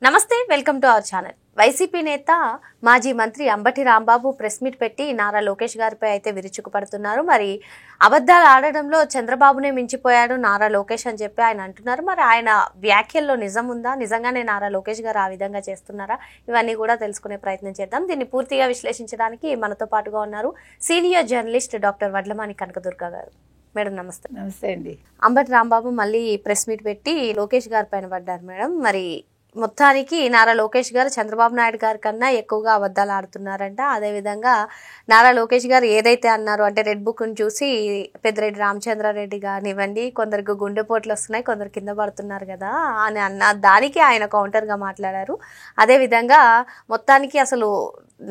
నమస్తే, welcome to our channel. YCP నేత మాజీ మంత్రి అంబటి రాంబాబు ప్రెస్ మీట్ పెట్టి నారా లోకేష్ గారిపై అయితే విరుచుకుపడుతున్నారు. మరి అబద్ధాలు ఆడడంలో చంద్రబాబునే మించిపోయాడు నారా లోకేష్ అని చెప్పి ఆయన అంటున్నారు. మరి ఆయన వ్యాఖ్యల్లో నిజం ఉందా? నిజంగానే నారా లోకేష్ గారు ఆ విధంగా చేస్తున్నారా? ఇవన్నీ కూడా తెలుసుకునే ప్రయత్నం చేద్దాం. దీన్ని పూర్తిగా విశ్లేషించడానికి మనతో పాటుగా ఉన్నారు senior journalist doctor Vadlamani Kanakadurga గారు. మేడం నమస్తే. నమస్తే అండి. అంబటి రాంబాబు మళ్ళీ ప్రెస్ మీట్ పెట్టి లోకేష్ గారి పైన పడ్డారు మేడం. మరి మొత్తానికి నారా లోకేష్ గారు చంద్రబాబు నాయుడు గారి కన్నా ఎక్కువగా అబద్ధాలు ఆడుతున్నారంట. అదేవిధంగా నారా లోకేష్ గారు ఏదైతే అన్నారు అంటే రెడ్ బుక్ను చూసి పెద్దిరెడ్డి రామచంద్రారెడ్డి కానివ్వండి, కొందరికి గుండెపోట్లు వస్తున్నాయి, కొందరు కింద పడుతున్నారు కదా అని అన్న దానికి ఆయన కౌంటర్గా మాట్లాడారు. అదేవిధంగా మొత్తానికి అసలు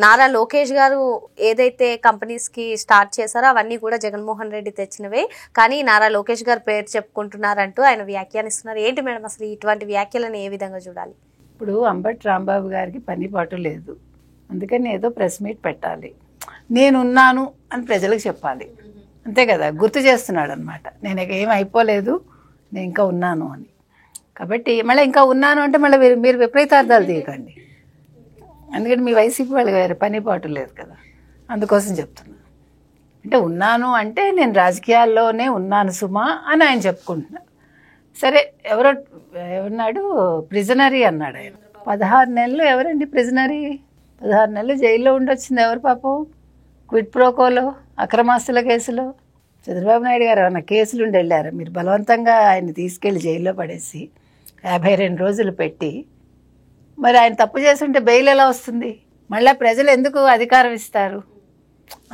నారా లోకేష్ గారు ఏదైతే కంపెనీస్కి స్టార్ట్ చేశారో అవన్నీ కూడా జగన్మోహన్ రెడ్డి తెచ్చినవే, కానీ నారా లోకేష్ గారు పేరు చెప్పుకుంటున్నారంటూ ఆయన వ్యాఖ్యానిస్తున్నారు. ఏంటి మేడం అసలు ఇటువంటి వ్యాఖ్యలను ఏ విధంగా చూడాలి? ఇప్పుడు అంబటి రాంబాబు గారికి పని పాటు లేదు, అందుకని ఏదో ప్రెస్ మీట్ పెట్టాలి, నేనున్నాను అని ప్రజలకు చెప్పాలి, అంతే కదా. గుర్తు చేస్తున్నాడు అనమాట, నేను ఇక ఏం అయిపోలేదు, నేను ఇంకా ఉన్నాను అని. కాబట్టి మళ్ళీ ఇంకా ఉన్నాను అంటే మళ్ళీ మీరు విపరీతార్థాలు తీయకండి, ఎందుకంటే మీ వైసీపీ వాళ్ళకి వేరే పని పాటు లేదు కదా, అందుకోసం చెప్తున్నా. అంటే ఉన్నాను అంటే నేను రాజకీయాల్లోనే ఉన్నాను సుమా అని ఆయన చెప్పుకుంటున్నారు. సరే, ఎవరున్నాడు ప్రిజనరీ అన్నాడు ఆయన. 16 నెలలు ఎవరండి ప్రిజనరీ? 16 నెలలు జైల్లో ఉండొచ్చింది ఎవరు పాపం? క్విడ్ ప్రోకోలో, అక్రమాస్తుల కేసులో. చంద్రబాబు నాయుడు గారు ఏమన్నా కేసులు ఉండి వెళ్ళారు? మీరు బలవంతంగా ఆయన తీసుకెళ్ళి జైల్లో పడేసి 52 రోజులు పెట్టి, మరి ఆయన తప్పు చేస్తుంటే బెయిల్ ఎలా వస్తుంది? మళ్ళీ ప్రజలు ఎందుకు అధికారం ఇస్తారు?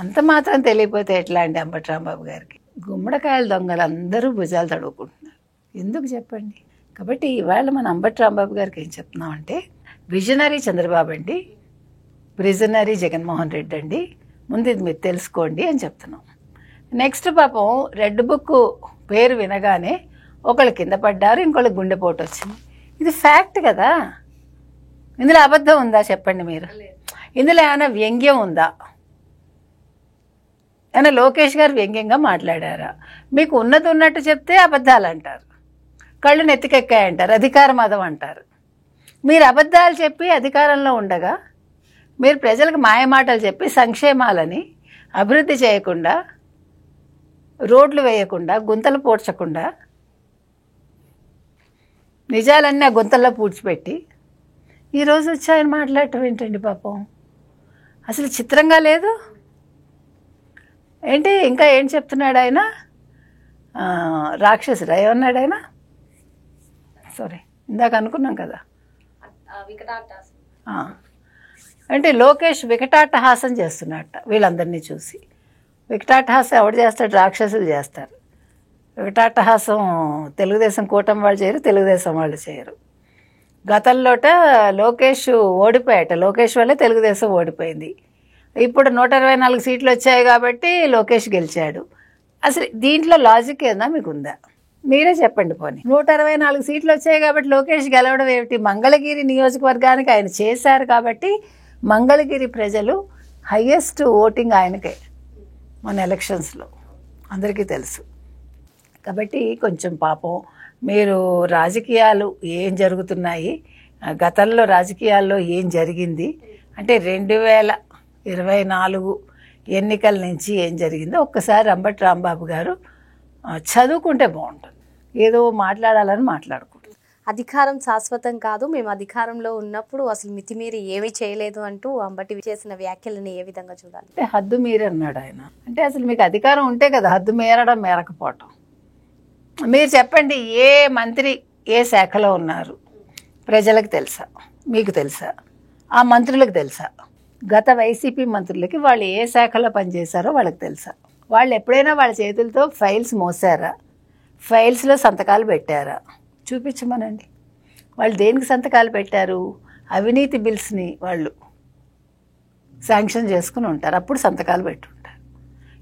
అంత మాత్రం తెలియపోతే ఎట్లా అండి అంబటి రాంబాబు గారికి? గుమ్మడికాయల దొంగలు అందరూ భుజాలు తడువుకుంటున్నారు, ఎందుకు చెప్పండి? కాబట్టి ఇవాళ మన అంబటి రాంబాబు గారికి ఏం చెప్తున్నామంటే, విజనరీ చంద్రబాబు అండి, ప్రిజనరీ జగన్మోహన్ రెడ్డి అండి, ముందు ఇది మీరు తెలుసుకోండి అని చెప్తున్నాం. నెక్స్ట్ పాపం రెడ్ బుక్ పేరు వినగానే ఒకళ్ళు కింద పడ్డారు, ఇంకొకళ్ళకి గుండెపోటు వచ్చింది. ఇది ఫ్యాక్ట్ కదా, ఇందులో అబద్ధం ఉందా చెప్పండి మీరు? ఇందులో ఏమైనా వ్యంగ్యం ఉందా? ఏమైనా లోకేష్ గారు వ్యంగ్యంగా మాట్లాడారా? మీకు ఉన్నది ఉన్నట్టు చెప్తే అబద్ధాలు అంటారు, కళ్ళు నెత్తికెక్కాయంటారు, అధికార మదం అంటారు. మీరు అబద్ధాలు చెప్పి అధికారంలో ఉండగా మీరు ప్రజలకు మాయమాటలు చెప్పి సంక్షేమాలని అభివృద్ధి చేయకుండా, రోడ్లు వేయకుండా, గుంతలు పూడ్చకుండా, నిజాలన్నీ ఆ గుంతల్లో పూడ్చిపెట్టి ఈరోజు వచ్చి ఆయన మాట్లాడటం ఏంటండి పాపం? అసలు చిత్రంగా లేదు ఏంటి? ఇంకా ఏం చెప్తున్నాడు ఆయన? రాక్షసుడు ఏమన్నాడు ఆయన? సారీ, ఇందాక అనుకున్నాం కదా, అంటే లోకేష్ వికటాట్టహాసం చేస్తున్నట్ట వీళ్ళందరినీ చూసి. వికటాట్టహాసం ఎవడు చేస్తాడు? రాక్షసులు చేస్తారు. వికటాట్టహాసం తెలుగుదేశం కూటమి వాళ్ళు చేయరు, తెలుగుదేశం వాళ్ళు చేయరు. గతంలోట లోకేష్ ఓడిపోయాట, లోకేష్ వల్లే తెలుగుదేశం ఓడిపోయింది. ఇప్పుడు 124 సీట్లు వచ్చాయి కాబట్టి లోకేష్ గెలిచాడు. అసలు దీంట్లో లాజిక్ ఏదా మీకు ఉందా? మీరే చెప్పండి. పోనీ 124 సీట్లు వచ్చాయి కాబట్టి లోకేష్ గెలవడం ఏమిటి? మంగళగిరి నియోజకవర్గానికి ఆయన చేశారు కాబట్టి మంగళగిరి ప్రజలు హయ్యెస్ట్ ఓటింగ్ ఆయనకే మన ఎలక్షన్స్లో, అందరికీ తెలుసు. కాబట్టి కొంచెం పాపం మీరు రాజకీయాలు ఏం జరుగుతున్నాయి, గతంలో రాజకీయాల్లో ఏం జరిగింది అంటే 2024 ఎన్నికల నుంచి ఏం జరిగిందో ఒక్కసారి అంబటి రాంబాబు గారు చదువుకుంటే బాగుంటుంది. ఏదో మాట్లాడాలని మాట్లాడకూడదు. అధికారం శాశ్వతం కాదు, మేము అధికారంలో ఉన్నప్పుడు అసలు మితిమీరి ఏమీ చేయలేదు అంటూ అంబటి చేసిన వ్యాఖ్యలను ఏ విధంగా చూడాలి? అంటే హద్దు మీరి అన్నాడు ఆయన. అంటే అసలు మీకు అధికారం ఉంటే కదా హద్దు మేరడం, మేరకపోవటం. మీరు చెప్పండి, ఏ మంత్రి ఏ శాఖలో ఉన్నారు ప్రజలకు తెలుసా? మీకు తెలుసా? ఆ మంత్రులకు తెలుసా? గత వైసీపీ మంత్రులకి వాళ్ళు ఏ శాఖలో పనిచేశారో వాళ్ళకి తెలుసా? వాళ్ళు ఎప్పుడైనా వాళ్ళ చేతులతో ఫైల్స్ మోసారా? ఫైల్స్లో సంతకాలు పెట్టారా? చూపించమనండి. వాళ్ళు దేనికి సంతకాలు పెట్టారు? అవినీతి బిల్స్ని వాళ్ళు శాంక్షన్ చేసుకుని ఉంటారు, అప్పుడు సంతకాలు పెట్టుంటారు.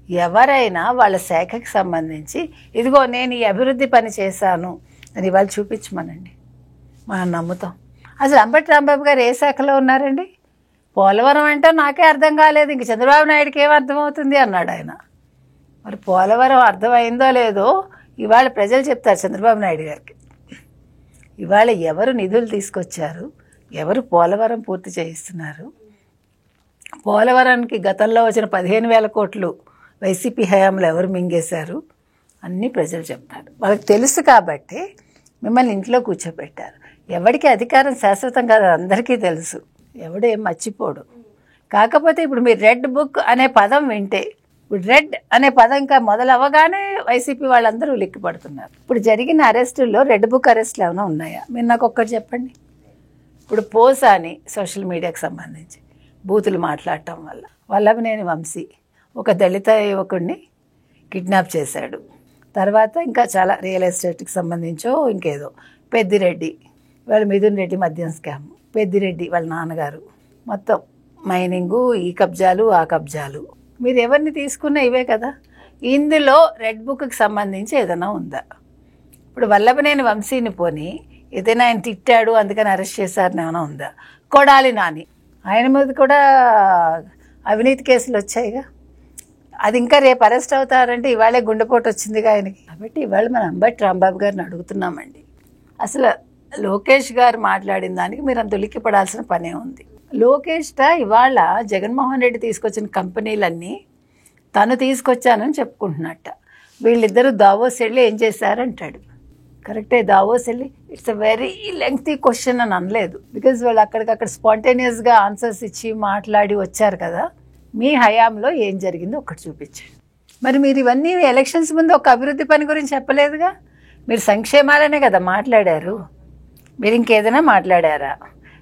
ఎవరైనా వాళ్ళ శాఖకి సంబంధించి ఇదిగో నేను ఈ అభివృద్ధి పని చేశాను అని వాళ్ళు చూపించమనండి, మనం నమ్ముతాం. అసలు అంబటి రాంబాబు గారు ఏ శాఖలో ఉన్నారండి? పోలవరం అంటే నాకే అర్థం కాలేదు, ఇంక చంద్రబాబు నాయుడుకి ఏం అర్థమవుతుంది అన్నాడు ఆయన. మరి పోలవరం అర్థమైందో లేదో ఇవాళ ప్రజలు చెప్తారు చంద్రబాబు నాయుడు గారికి. ఇవాళ ఎవరు నిధులు తీసుకొచ్చారు, ఎవరు పోలవరం పూర్తి చేయిస్తున్నారు? పోలవరానికి గతంలో వచ్చిన 15,000 కోట్లు వైసీపీ హయాంలో ఎవరు మింగేశారు అన్నీ ప్రజలు చెప్తారు. వాళ్ళకి తెలుసు కాబట్టి మిమ్మల్ని ఇంట్లో కూర్చోబెట్టారు. ఎవరికి అధికారం శాశ్వతం కాదు, అందరికీ తెలుసు, ఎవడేం మర్చిపోడు. కాకపోతే ఇప్పుడు మీరు రెడ్ బుక్ అనే పదం వింటే, ఇప్పుడు రెడ్ అనే పదం ఇంకా మొదలవగానే వైసీపీ వాళ్ళందరూ లిక్కిపడుతున్నారు. ఇప్పుడు జరిగిన అరెస్టుల్లో రెడ్ బుక్ అరెస్టులు ఏమైనా ఉన్నాయా? మీరు నాకు ఒక్కటి చెప్పండి. ఇప్పుడు పోసా అని సోషల్ మీడియాకి సంబంధించి బూతులు మాట్లాడటం వల్ల వల్లభనేని వంశీ ఒక దళిత యువకుడిని కిడ్నాప్ చేశాడు. తర్వాత ఇంకా చాలా రియల్ ఎస్టేట్కి సంబంధించో ఇంకేదో పెద్దిరెడ్డి వాళ్ళ మిథున్ రెడ్డి మద్యం స్కామ్, పెద్దిరెడ్డి వాళ్ళ నాన్నగారు, మొత్తం మైనింగు, ఈ కబ్జాలు ఆ కబ్జాలు, మీరు ఎవరిని తీసుకున్నా ఇవే కదా. ఇందులో రెడ్ బుక్కి సంబంధించి ఏదైనా ఉందా? ఇప్పుడు వల్లభనేని వంశీని పోని ఏదైనా ఆయన తిట్టాడు అందుకని అరెస్ట్ చేశారని ఏమైనా ఉందా? కొడాలి నాని, ఆయన మీద కూడా అవినీతి కేసులు వచ్చాయిగా, అది ఇంకా రేపు అరెస్ట్ అవుతారంటే ఇవాళే గుండెపోటు వచ్చిందిగా ఆయనకి. కాబట్టి ఇవాళ మన అంబటి రాంబాబు గారిని అడుగుతున్నామండి, అసలు లోకేష్ గారు మాట్లాడిన దానికి మీరు అంత ఉలిక్కిపడాల్సిన పనే ఉంది. లోకేష్ ఇవాళ జగన్మోహన్ రెడ్డి తీసుకొచ్చిన కంపెనీలన్నీ తను తీసుకొచ్చానని చెప్పుకుంటున్నట్ట. వీళ్ళిద్దరూ దావోస్ వెళ్ళి ఏం చేశారంటాడు. కరెక్టే, దావోస్ వెళ్ళి it's a very lengthy question అని అనలేదు, బికాజ్ వాళ్ళు అక్కడికక్కడ స్పాంటేనియస్గా ఆన్సర్స్ ఇచ్చి మాట్లాడి వచ్చారు కదా. మీ హయాంలో ఏం జరిగిందో ఒకటి చూపించండి. మరి మీరు ఇవన్నీ ఎలక్షన్స్ ముందు ఒక అభివృద్ధి పని గురించి చెప్పలేదుగా. మీరు సంక్షేమాలనే కదా మాట్లాడారు, మీరు ఇంకేదైనా మాట్లాడారా?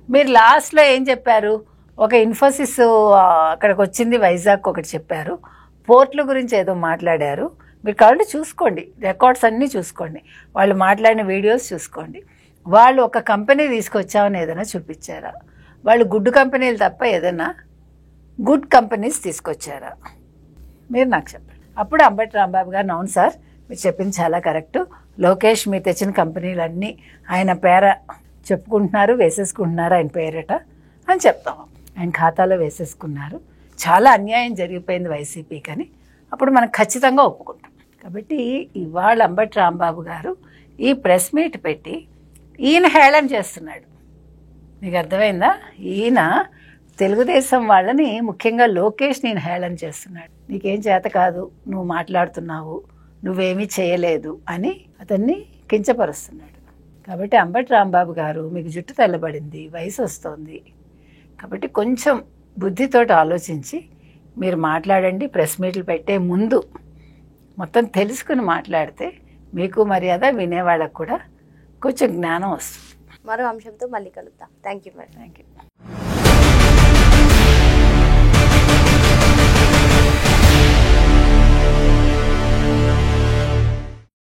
మీరు లాస్ట్లో ఏం చెప్పారు? ఒక ఇన్ఫోసిస్ అక్కడికి వచ్చింది, వైజాగ్ ఒకటి చెప్పారు, పోర్ట్ల గురించి ఏదో మాట్లాడారు. మీరు కావాలంటే చూసుకోండి, రికార్డ్స్ అన్నీ చూసుకోండి, వాళ్ళు మాట్లాడిన వీడియోస్ చూసుకోండి. వాళ్ళు ఒక కంపెనీ తీసుకొచ్చామని ఏదైనా చూపించారా? వాళ్ళు గుడ్ కంపెనీలు తప్ప ఏదైనా గుడ్ కంపెనీస్ తీసుకొచ్చారా? మీరు నాకు చెప్పండి. అప్పుడు అంబటి రాంబాబు గారు, అవును సార్ మీరు చెప్పింది చాలా కరెక్టు, లోకేష్ మీరు తెచ్చిన కంపెనీలన్నీ ఆయన పేర చెప్పుకుంటున్నారు, వేసేసుకుంటున్నారు ఆయన పేరట అని చెప్తాము. ఆయన ఖాతాలో వేసేసుకున్నారు, చాలా అన్యాయం జరిగిపోయింది వైసీపీకి అని అప్పుడు మనం ఖచ్చితంగా ఒప్పుకుంటాం. కాబట్టి ఇవాళ అంబటి రాంబాబు గారు ఈ ప్రెస్ మీట్ పెట్టి ఈయన హేళన చేస్తున్నాడు. మీకు అర్థమైందా? ఈయన తెలుగుదేశం వాళ్ళని, ముఖ్యంగా లోకేష్ నేను హేళన చేస్తున్నాడు. నీకేం చేత కాదు, నువ్వు మాట్లాడుతున్నావు, నువ్వేమీ చేయలేదు అని అతన్ని కించపరుస్తున్నాడు. కాబట్టి అంబటి రాంబాబు గారు, మీకు జుట్టు తెల్లబడింది, వయసు వస్తుంది, కాబట్టి కొంచెం బుద్ధితోటి ఆలోచించి మీరు మాట్లాడండి. ప్రెస్ మీట్లు పెట్టే ముందు మొత్తం తెలుసుకుని మాట్లాడితే మీకు మర్యాద, వినేవాళ్ళకు కూడా కొంచెం జ్ఞానం వస్తుంది. మరో అంశంతో మళ్ళీ కలుద్దాం. Thank you madam. Thank you.